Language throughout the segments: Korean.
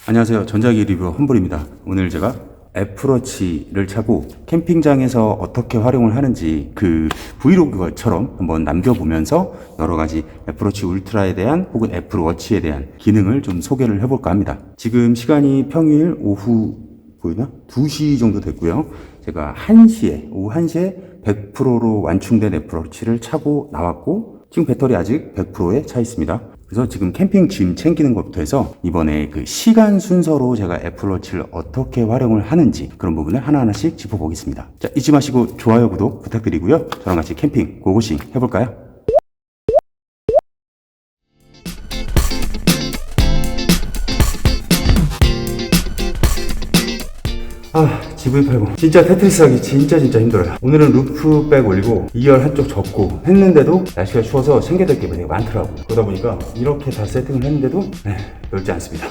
안녕하세요. 전자기기 리뷰 험블입니다. 오늘 제가 애플워치를 차고 캠핑장에서 어떻게 활용을 하는지 그 브이로그처럼 한번 남겨보면서 여러가지 애플워치 울트라에 대한 혹은 애플워치에 대한 기능을 좀 소개를 해볼까 합니다. 지금 시간이 평일 오후 보이나? 2시 정도 됐고요. 제가 오후 1시에 100%로 완충된 애플워치를 차고 나왔고 지금 배터리 아직 100%에 차 있습니다. 그래서 지금 캠핑 짐 챙기는 것부터 해서 이번에 그 시간 순서로 제가 애플워치를 어떻게 활용을 하는지 그런 부분을 하나하나씩 짚어보겠습니다. 자, 잊지 마시고 좋아요, 구독 부탁드리고요. 저랑 같이 캠핑 고고싱 해볼까요? GV80 진짜 테트리스 하기 진짜 힘들어요. 오늘은 루프백 올리고 2열 한쪽 접고 했는데도 날씨가 추워서 챙겨야 될 게 되게 많더라고요. 그러다 보니까 이렇게 다 세팅을 했는데도 넓지 않습니다.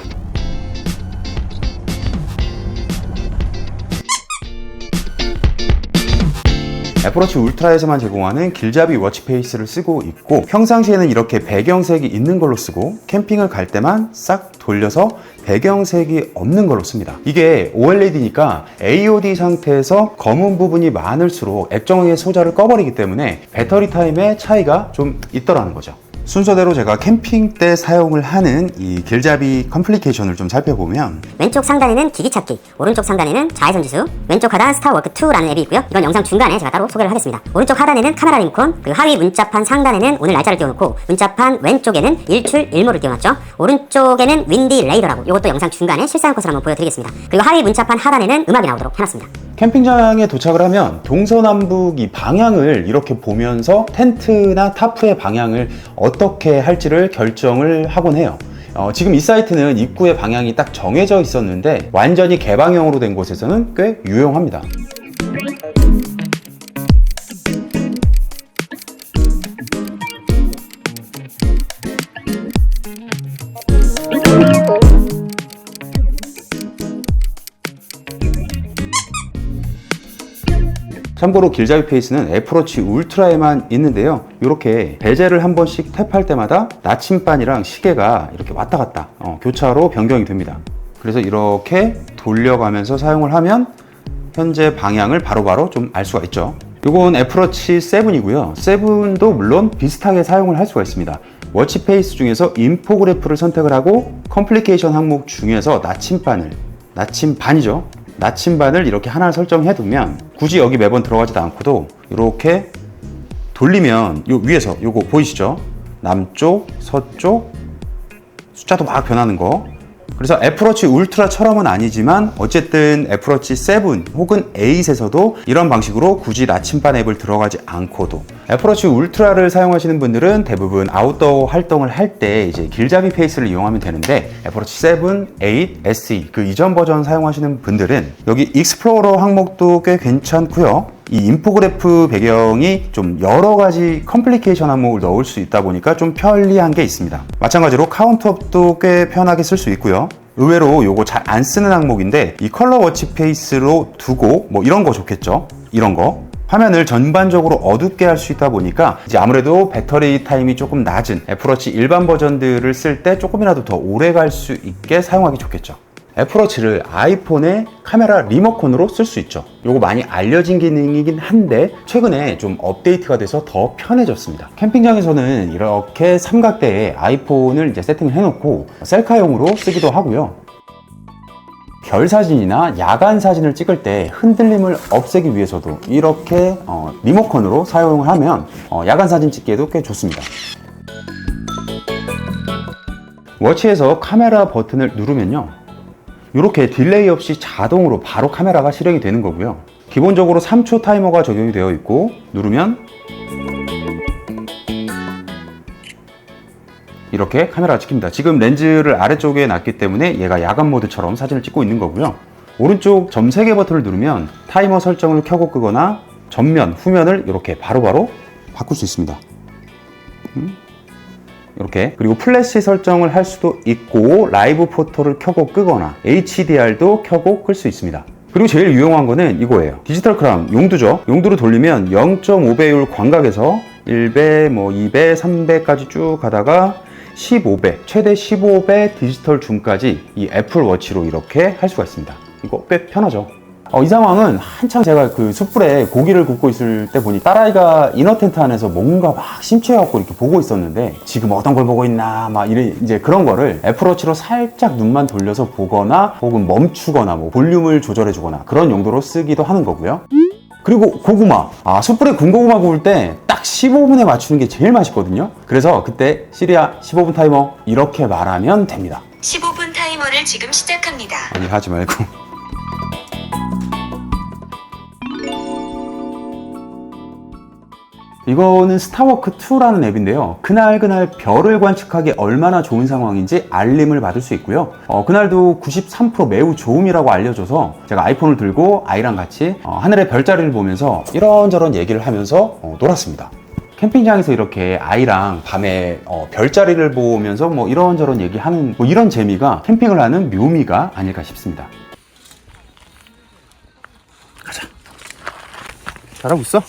애플워치 울트라에서만 제공하는 길잡이 워치페이스를 쓰고 있고 평상시에는 이렇게 배경색이 있는 걸로 쓰고 캠핑을 갈 때만 싹 돌려서 배경색이 없는 걸로 씁니다. 이게 OLED니까 AOD 상태에서 검은 부분이 많을수록 액정의 소자를 꺼버리기 때문에 배터리 타임에 차이가 좀 있더라는 거죠. 순서대로 제가 캠핑 때 사용을 하는 이 길잡이 컴플리케이션을 좀 살펴보면 왼쪽 상단에는 기기 찾기, 오른쪽 상단에는 자외선 지수, 왼쪽 하단 스타워크2라는 앱이 있고요. 이건 영상 중간에 제가 따로 소개를 하겠습니다. 오른쪽 하단에는 카메라 리모컨, 그리고 하위 문자판 상단에는 오늘 날짜를 띄워놓고 문자판 왼쪽에는 일출 일모를 띄워놨죠. 오른쪽에는 윈디 레이더라고 이것도 영상 중간에 실사용 컷을 한번 보여드리겠습니다. 그리고 하위 문자판 하단에는 음악이 나오도록 해놨습니다. 캠핑장에 도착을 하면 동서남북 이 방향을 이렇게 보면서 텐트나 타프의 방향을 어떻게 할지를 결정을 하곤 해요. 지금 이 사이트는 입구의 방향이 딱 정해져 있었는데 완전히 개방형으로 된 곳에서는 꽤 유용합니다. 참고로 길잡이 페이스는 애플워치 울트라에만 있는데요. 이렇게 베젤을 한 번씩 탭할 때마다 나침반이랑 시계가 이렇게 왔다 갔다 교차로 변경이 됩니다. 그래서 이렇게 돌려가면서 사용을 하면 현재 방향을 바로바로 좀 알 수가 있죠. 이건 애플워치 7이고요. 7도 물론 비슷하게 사용을 할 수가 있습니다. 워치 페이스 중에서 인포그래프를 선택을 하고 컴플리케이션 항목 중에서 나침반을 이렇게 하나 설정해 두면 굳이 여기 매번 들어가지도 않고도 이렇게 돌리면 요 위에서 요거 보이시죠? 남쪽, 서쪽 숫자도 막 변하는 거. 그래서 애플워치 울트라처럼은 아니지만 어쨌든 애플워치 7 혹은 8에서도 이런 방식으로 굳이 나침반 앱을 들어가지 않고도 애플워치 울트라를 사용하시는 분들은 대부분 아웃도어 활동을 할 때 이제 길잡이 페이스를 이용하면 되는데 애플워치 7, 8, SE 그 이전 버전 사용하시는 분들은 여기 익스플로러 항목도 꽤 괜찮고요. 이 인포그래프 배경이 좀 여러 가지 컴플리케이션 항목을 넣을 수 있다 보니까 좀 편리한 게 있습니다. 마찬가지로 카운트업도 꽤 편하게 쓸 수 있고요. 의외로 요거 잘 안 쓰는 항목인데 이 컬러 워치 페이스로 두고 뭐 이런 거 좋겠죠. 이런 거 화면을 전반적으로 어둡게 할 수 있다 보니까 이제 아무래도 배터리 타임이 조금 낮은 애플워치 일반 버전들을 쓸 때 조금이라도 더 오래 갈 수 있게 사용하기 좋겠죠. 애플워치를 아이폰의 카메라 리모컨으로 쓸 수 있죠. 요거 많이 알려진 기능이긴 한데 최근에 좀 업데이트가 돼서 더 편해졌습니다. 캠핑장에서는 이렇게 삼각대에 아이폰을 이제 세팅을 해놓고 셀카용으로 쓰기도 하고요. 별 사진이나 야간 사진을 찍을 때 흔들림을 없애기 위해서도 이렇게 리모컨으로 사용을 하면 야간 사진 찍기에도 꽤 좋습니다. 워치에서 카메라 버튼을 누르면요, 이렇게 딜레이 없이 자동으로 바로 카메라가 실행이 되는 거고요. 기본적으로 3초 타이머가 적용이 되어 있고 누르면 이렇게 카메라가 찍힙니다. 지금 렌즈를 아래쪽에 놨기 때문에 얘가 야간 모드처럼 사진을 찍고 있는 거고요. 오른쪽 점 3개 버튼을 누르면 타이머 설정을 켜고 끄거나 전면, 후면을 이렇게 바로바로 바꿀 수 있습니다. 이렇게. 그리고 플래시 설정을 할 수도 있고 라이브 포토를 켜고 끄거나 HDR도 켜고 끌 수 있습니다. 그리고 제일 유용한 거는 이거예요. 디지털 크라운 용두죠. 용두로 돌리면 0.5배율 광각에서 1배, 2배, 3배까지 쭉 가다가 15배, 최대 15배 디지털 줌까지 이 애플워치로 이렇게 할 수가 있습니다. 이거 꽤 편하죠. 이 상황은 한창 제가 그 숯불에 고기를 굽고 있을 때 보니 딸아이가 이너 텐트 안에서 뭔가 막 심취해갖고 이렇게 보고 있었는데 지금 어떤 걸 보고 있나 막 이제 그런 거를 애플워치로 살짝 눈만 돌려서 보거나 혹은 멈추거나 뭐 볼륨을 조절해주거나 그런 용도로 쓰기도 하는 거고요. 그리고 고구마, 숯불에 군고구마 구울 때 딱 15분에 맞추는 게 제일 맛있거든요. 그래서 그때 시리아 15분 타이머 이렇게 말하면 됩니다. 15분 타이머를 지금 시작합니다. 아니 하지 말고. 이거는 스타워크2라는 앱인데요. 그날 별을 관측하기 얼마나 좋은 상황인지 알림을 받을 수 있고요. 그날도 93% 매우 좋음이라고 알려줘서 제가 아이폰을 들고 아이랑 같이 하늘의 별자리를 보면서 이런저런 얘기를 하면서 놀았습니다. 캠핑장에서 이렇게 아이랑 밤에 별자리를 보면서 뭐 이런저런 얘기하는 뭐 이런 재미가 캠핑을 하는 묘미가 아닐까 싶습니다. 가자. 잘하고 있어?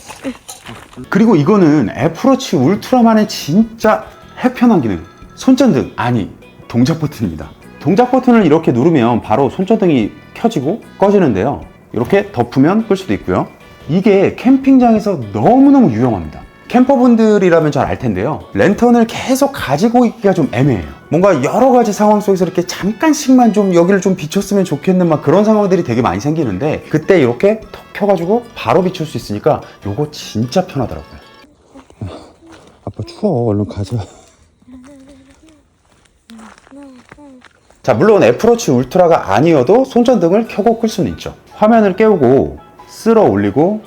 그리고 이거는 애플워치 울트라만의 진짜 해편한 기능, 손전등, 아니 동작 버튼입니다. 동작 버튼을 이렇게 누르면 바로 손전등이 켜지고 꺼지는데요. 이렇게 덮으면 끌 수도 있고요. 이게 캠핑장에서 너무너무 유용합니다. 캠퍼분들이라면 잘 알 텐데요. 랜턴을 계속 가지고 있기가 좀 애매해요. 뭔가 여러 가지 상황 속에서 이렇게 잠깐씩만 좀 여기를 좀 비췄으면 좋겠는 막 그런 상황들이 되게 많이 생기는데 그때 이렇게 턱 켜가지고 바로 비출 수 있으니까 요거 진짜 편하더라고요. 아빠 추워. 얼른 가자. 자, 물론 애플워치 울트라가 아니어도 손전등을 켜고 끌 수는 있죠. 화면을 깨우고 쓸어 올리고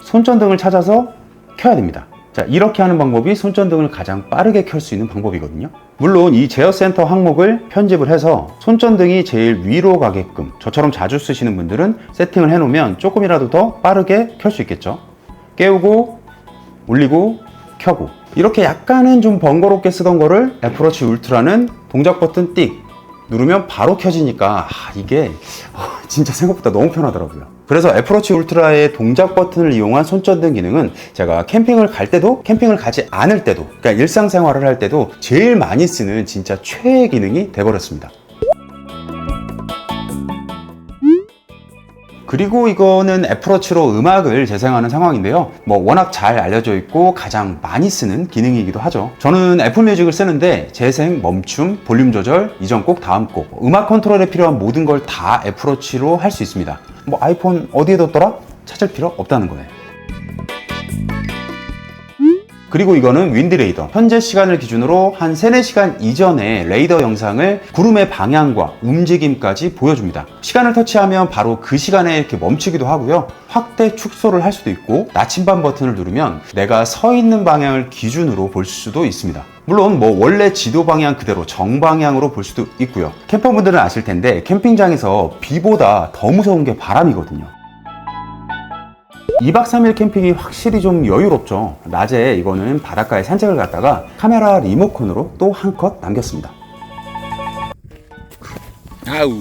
손전등을 찾아서 켜야 됩니다. 자, 이렇게 하는 방법이 손전등을 가장 빠르게 켤 수 있는 방법이거든요. 물론 이 제어 센터 항목을 편집을 해서 손전등이 제일 위로 가게끔 저처럼 자주 쓰시는 분들은 세팅을 해 놓으면 조금이라도 더 빠르게 켤 수 있겠죠. 깨우고 올리고 켜고 이렇게 약간은 좀 번거롭게 쓰던 거를 애플워치 울트라는 동작 버튼 띡 누르면 바로 켜지니까 이게 진짜 생각보다 너무 편하더라고요. 그래서 애플워치 울트라의 동작 버튼을 이용한 손전등 기능은 제가 캠핑을 갈 때도 캠핑을 가지 않을 때도 그러니까 일상생활을 할 때도 제일 많이 쓰는 진짜 최애 기능이 돼버렸습니다. 그리고 이거는 애플워치로 음악을 재생하는 상황인데요. 뭐 워낙 잘 알려져 있고 가장 많이 쓰는 기능이기도 하죠. 저는 애플뮤직을 쓰는데 재생, 멈춤, 볼륨 조절, 이전 곡, 다음 곡, 음악 컨트롤에 필요한 모든 걸 다 애플워치로 할 수 있습니다. 뭐 아이폰 어디에 뒀더라? 찾을 필요 없다는 거예요. 그리고 이거는 윈드 레이더. 현재 시간을 기준으로 한 3, 4시간 이전에 레이더 영상을 구름의 방향과 움직임까지 보여줍니다. 시간을 터치하면 바로 그 시간에 이렇게 멈추기도 하고요. 확대, 축소를 할 수도 있고 나침반 버튼을 누르면 내가 서 있는 방향을 기준으로 볼 수도 있습니다. 물론 뭐 원래 지도 방향 그대로 정방향으로 볼 수도 있고요. 캠퍼분들은 아실 텐데 캠핑장에서 비보다 더 무서운 게 바람이거든요. 2박 3일 캠핑이 확실히 좀 여유롭죠. 낮에 이거는 바닷가에 산책을 갔다가 카메라 리모컨으로 또 한 컷 남겼습니다. 아우.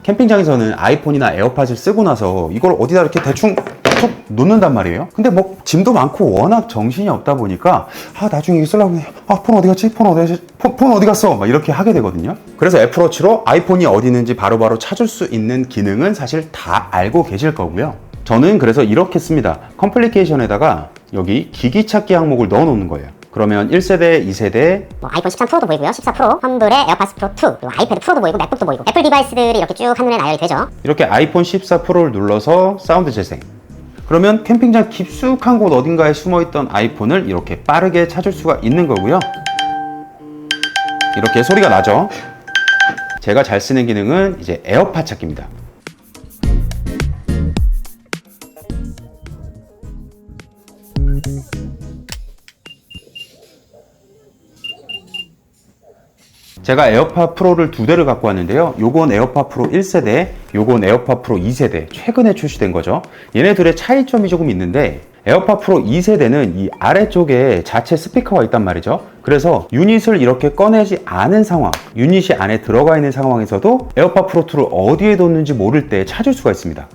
캠핑장에서는 아이폰이나 에어팟을 쓰고 나서 이걸 어디다 이렇게 대충 툭 놓는단 말이에요. 근데 뭐 짐도 많고 워낙 정신이 없다 보니까 나중에 이거 쓰려고 해. 폰 어디 갔지? 폰 어디 갔어? 막 이렇게 하게 되거든요. 그래서 애플워치로 아이폰이 어디 있는지 바로바로 찾을 수 있는 기능은 사실 다 알고 계실 거고요. 저는 그래서 이렇게 씁니다. 컴플리케이션에다가 여기 기기 찾기 항목을 넣어 놓는 거예요. 그러면 1세대, 2세대 아이폰 13 프로도 보이고요. 14 프로, 험블의 에어팟 프로 2, 그리고 아이패드 프로도 보이고 맥북도 보이고 애플 디바이스들이 이렇게 쭉 한눈에 나열이 되죠. 이렇게 아이폰 14 프로를 눌러서 사운드 재생. 그러면 캠핑장 깊숙한 곳 어딘가에 숨어있던 아이폰을 이렇게 빠르게 찾을 수가 있는 거고요. 이렇게 소리가 나죠. 제가 잘 쓰는 기능은 이제 에어팟 찾기입니다. 제가 에어팟 프로를 2대를 갖고 왔는데요. 요건 에어팟 프로 1세대, 요건 에어팟 프로 2세대, 최근에 출시된 거죠. 얘네들의 차이점이 조금 있는데 에어팟 프로 2세대는 이 아래쪽에 자체 스피커가 있단 말이죠. 그래서 유닛을 이렇게 꺼내지 않은 상황, 유닛이 안에 들어가 있는 상황에서도 에어팟 프로 2를 어디에 뒀는지 모를 때 찾을 수가 있습니다.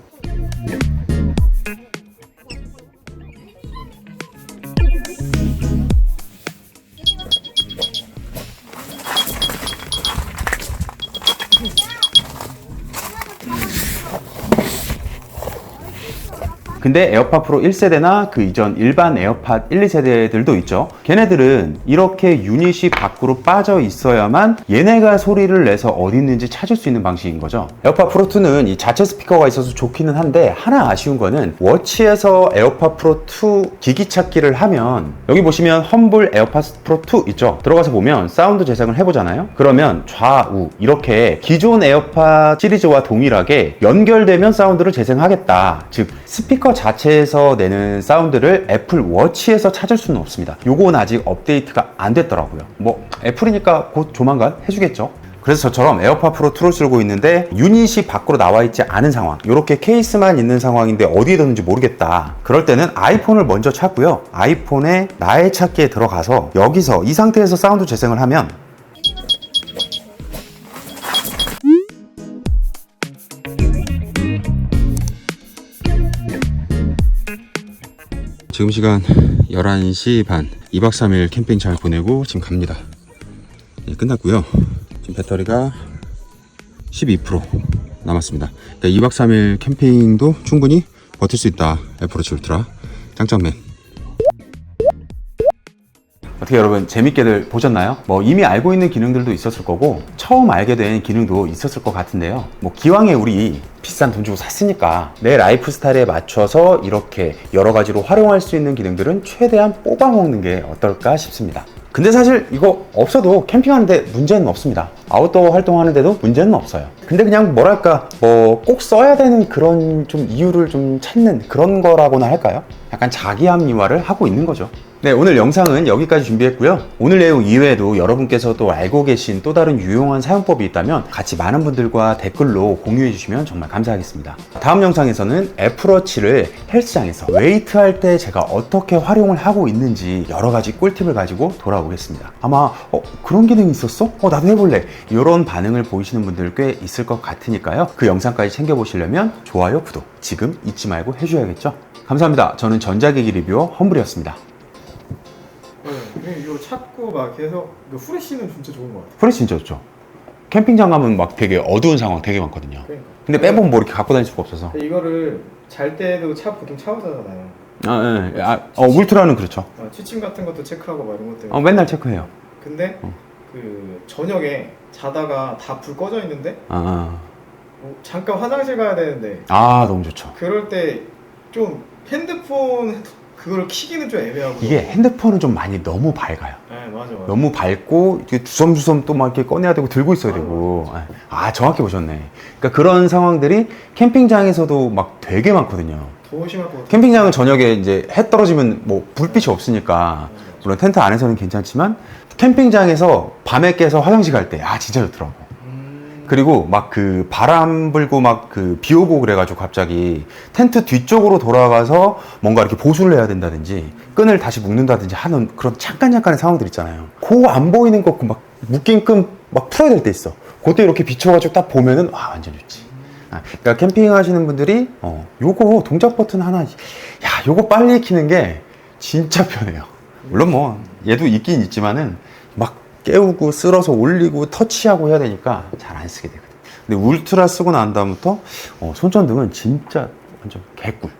근데 에어팟 프로 1세대나 그 이전 일반 에어팟 1, 2세대들도 있죠. 걔네들은 이렇게 유닛이 밖으로 빠져 있어야만 얘네가 소리를 내서 어디 있는지 찾을 수 있는 방식인 거죠. 에어팟 프로 2는 이 자체 스피커가 있어서 좋기는 한데 하나 아쉬운 거는 워치에서 에어팟 프로 2 기기 찾기를 하면 여기 보시면 험블 에어팟 프로 2 있죠. 들어가서 보면 사운드 재생을 해보잖아요. 그러면 좌우 이렇게 기존 에어팟 시리즈와 동일하게 연결되면 사운드를 재생하겠다. 즉 스피커 자체에서 내는 사운드를 애플 워치에서 찾을 수는 없습니다. 요건 아직 업데이트가 안 됐더라고요. 뭐 애플이니까 곧 조만간 해주겠죠. 그래서 저처럼 에어팟 프로 2를 쓰고 있는데 유닛이 밖으로 나와 있지 않은 상황, 이렇게 케이스만 있는 상황인데 어디에 뒀는지 모르겠다. 그럴 때는 아이폰을 먼저 찾고요. 아이폰에 나의 찾기에 들어가서 여기서 이 상태에서 사운드 재생을 하면 지금 시간 11시 반, 2박 3일 캠핑 잘 보내고 지금 갑니다. 네, 끝났고요. 지금 배터리가 12% 남았습니다. 그러니까 2박 3일 캠핑도 충분히 버틸 수 있다. 애플워치 울트라 짱짱맨. 어떻게 여러분 재밌게들 보셨나요? 뭐 이미 알고 있는 기능들도 있었을 거고 처음 알게 된 기능도 있었을 것 같은데요. 뭐 기왕에 우리 비싼 돈 주고 샀으니까 내 라이프 스타일에 맞춰서 이렇게 여러 가지로 활용할 수 있는 기능들은 최대한 뽑아먹는 게 어떨까 싶습니다. 근데 사실 이거 없어도 캠핑하는데 문제는 없습니다. 아웃도어 활동하는데도 문제는 없어요. 근데 그냥 뭐랄까 뭐 꼭 써야 되는 그런 좀 이유를 좀 찾는 그런 거라고나 할까요? 약간 자기 합리화를 하고 있는 거죠. 네, 오늘 영상은 여기까지 준비했고요. 오늘 내용 이외에도 여러분께서도 알고 계신 또 다른 유용한 사용법이 있다면 같이 많은 분들과 댓글로 공유해 주시면 정말 감사하겠습니다. 다음 영상에서는 애플워치를 헬스장에서 웨이트 할 때 제가 어떻게 활용을 하고 있는지 여러 가지 꿀팁을 가지고 돌아오겠습니다. 아마 그런 기능이 있었어? 나도 해볼래. 이런 반응을 보이시는 분들 꽤 있을 것 같으니까요. 그 영상까지 챙겨보시려면 좋아요, 구독 지금 잊지 말고 해줘야겠죠? 감사합니다. 저는 전자기기 리뷰어 험블이었습니다. 네, 이거 찾고 막 해서 이거 후레쉬는 진짜 좋은 것 같아요. 프레시 진짜 좋죠. 캠핑장 가면 막 되게 어두운 상황 되게 많거든요. 그러니까. 근데 빼보면 뭐 이렇게 갖고 다닐 수가 없어서. 이거를 잘 때도 보통 차오잖아요. 울트라는 그렇죠. 취침 같은 것도 체크하고 막 이런 것들. 맨날 체크해요. 근데 그 저녁에 자다가 다 불 꺼져 있는데 잠깐 화장실 가야 되는데 너무 좋죠. 그럴 때 좀 핸드폰 그걸 키기는 좀 애매하고. 이게 핸드폰은 좀 많이 너무 밝아요. 네, 맞아. 너무 밝고 이렇게 주섬주섬 또 막 이렇게 꺼내야 되고 들고 있어야 되고. 정확히 보셨네. 그러니까 그런 상황들이 캠핑장에서도 막 되게 많거든요. 더 심할 것 같아요. 캠핑장은 저녁에 이제 해 떨어지면 뭐 불빛이 없으니까 물론 텐트 안에서는 괜찮지만 캠핑장에서 밤에 깨서 화장실 갈 때 진짜 좋더라고. 그리고 막 그 바람 불고 막 그 비 오고 그래가지고 갑자기 텐트 뒤쪽으로 돌아가서 뭔가 이렇게 보수를 해야 된다든지 끈을 다시 묶는다든지 하는 그런 잠깐의 상황들 있잖아요. 그 안 보이는 거 막 묶인 끈 막 풀어야 될 때 있어. 그때 이렇게 비춰가지고 딱 보면은 완전 좋지. 그러니까 캠핑 하시는 분들이 요거 동작 버튼 하나 요거 빨리 키는 게 진짜 편해요. 물론 뭐 얘도 있긴 있지만은 막 깨우고 쓸어서 올리고 터치하고 해야 되니까 잘 안 쓰게 되거든. 근데 울트라 쓰고 난 다음부터 손전등은 진짜 완전 개꿀.